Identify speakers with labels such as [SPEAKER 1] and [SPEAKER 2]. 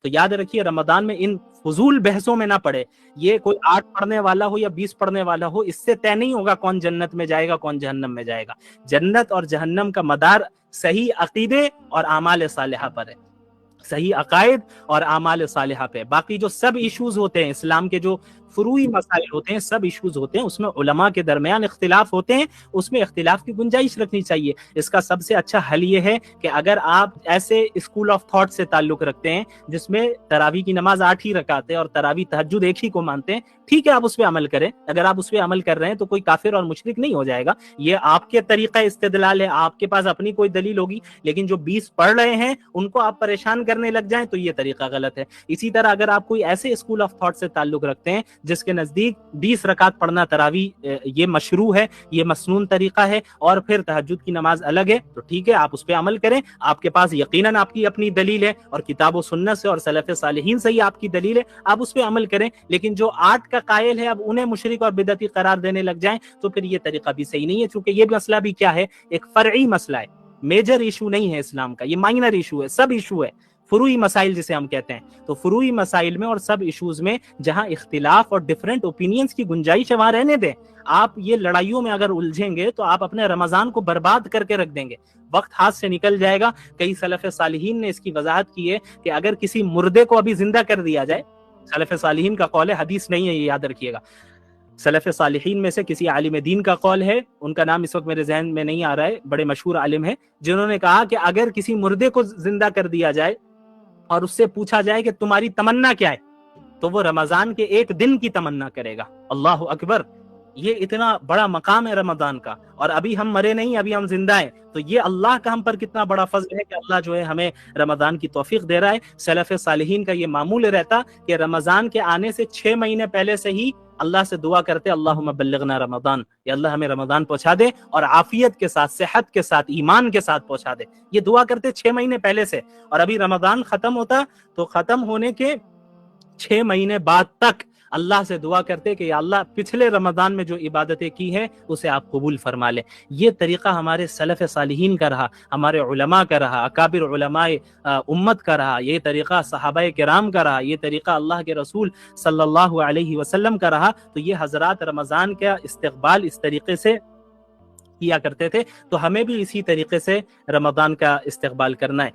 [SPEAKER 1] تو یاد رکھیے رمضان میں ان فضول بحثوں میں نہ پڑے. یہ کوئی 8 پڑھنے والا ہو یا 20 پڑھنے والا ہو، اس سے طے نہیں ہوگا کون جنت میں جائے گا کون جہنم میں جائے گا. جنت اور جہنم کا مدار صحیح عقیدے اور اعمال صالحہ پر ہے، صحیح عقائد اور اعمال صالحہ پہ. باقی جو سب ایشوز ہوتے ہیں، اسلام کے جو فروعی مسائل ہوتے ہیں، سب ایشوز ہوتے ہیں، اس میں علماء کے درمیان اختلاف ہوتے ہیں، اس میں اختلاف کی گنجائش رکھنی چاہیے. اس کا سب سے اچھا حل یہ ہے کہ اگر آپ ایسے اسکول آف تھاٹ سے تعلق رکھتے ہیں جس میں تراویح کی نماز 8 ہی رکعت ہے اور تراویح تہجد ایک ہی کو مانتے ہیں، ٹھیک ہے آپ اس پہ عمل کریں. اگر آپ اس پہ عمل کر رہے ہیں تو کوئی کافر اور مشرک نہیں ہو جائے گا. یہ آپ کے طریقہ استدلال ہے، آپ کے پاس اپنی کوئی دلیل ہوگی، لیکن جو 20 پڑھ رہے ہیں ان کو آپ پریشان کرنے لگ جائیں تو یہ طریقہ غلط ہے. اسی طرح اگر آپ کوئی ایسے اسکول آف تھاٹ سے تعلق رکھتے ہیں جس کے نزدیک 20 رکعت پڑھنا تراویح یہ مشروع ہے، یہ مسنون طریقہ ہے، اور پھر تہجد کی نماز الگ ہے، تو ٹھیک ہے آپ اس پہ عمل کریں. آپ کے پاس یقیناً آپ کی اپنی دلیل ہے اور کتاب و سنت سے اور سلف صالحین سے ہی آپ کی دلیل ہے، آپ اس پہ عمل کریں. لیکن جو 8 کا قائل ہے اب انہیں مشرک اور بدعتی قرار دینے لگ جائیں تو پھر یہ طریقہ بھی صحیح نہیں ہے. چونکہ یہ مسئلہ بھی کیا ہے، ایک فرعی مسئلہ ہے، میجر ایشو نہیں ہے اسلام کا، یہ مائنر ایشو ہے، سب ایشو ہے، فروعی مسائل جسے ہم کہتے ہیں. تو فروعی مسائل میں اور سب ایشوز میں جہاں اختلاف اور ڈیفرنٹ اوپینینز کی گنجائش ہے وہاں رہنے دیں. آپ یہ لڑائیوں میں اگر الجھیں گے تو آپ اپنے رمضان کو برباد کر کے رکھ دیں گے، وقت ہاتھ سے نکل جائے گا. کئی سلف صالحین نے اس کی وضاحت کی ہے کہ اگر کسی مردے کو ابھی زندہ کر دیا جائے، سلف صالحین کا قول ہے، حدیث نہیں ہے، یہ یاد رکھیے گا. سلف صالحین میں سے کسی عالم دین کا قول ہے، ان کا نام اس وقت میرے ذہن میں نہیں آ رہا ہے، بڑے مشہور عالم ہے، جنہوں نے کہا کہ اگر کسی مردے کو زندہ کر دیا جائے اور اس سے پوچھا جائے کہ تمہاری تمنا کیا ہے، تو وہ رمضان کے ایک دن کی تمنا کرے گا. اللہ اکبر! یہ اتنا بڑا مقام ہے رمضان کا، اور ابھی ہم مرے نہیں، ابھی ہم زندہ ہیں. تو یہ اللہ کا ہم پر کتنا بڑا فضل ہے کہ اللہ جو ہے ہمیں رمضان کی توفیق دے رہا ہے. سلف صالحین کا یہ معمول رہتا کہ رمضان کے آنے سے 6 مہینے پہلے سے ہی اللہ سے دعا کرتے، اللہم بلغنا رمضان، یا اللہ ہمیں رمضان پہنچا دے اور عافیت کے ساتھ، صحت کے ساتھ، ایمان کے ساتھ پہنچا دے. یہ دعا کرتے 6 مہینے پہلے سے. اور ابھی رمضان ختم ہوتا تو ختم ہونے کے 6 مہینے بعد تک اللہ سے دعا کرتے کہ یا اللہ پچھلے رمضان میں جو عبادتیں کی ہیں اسے آپ قبول فرما لیں. یہ طریقہ ہمارے سلف صالحین کا رہا، ہمارے علماء کا رہا، اکابر علماء امت کا رہا، یہ طریقہ صحابہ کرام کا رہا، یہ طریقہ اللہ کے رسول صلی اللہ علیہ وسلم کا رہا. تو یہ حضرات رمضان کا استقبال اس طریقے سے کیا کرتے تھے، تو ہمیں بھی اسی طریقے سے رمضان کا استقبال کرنا ہے.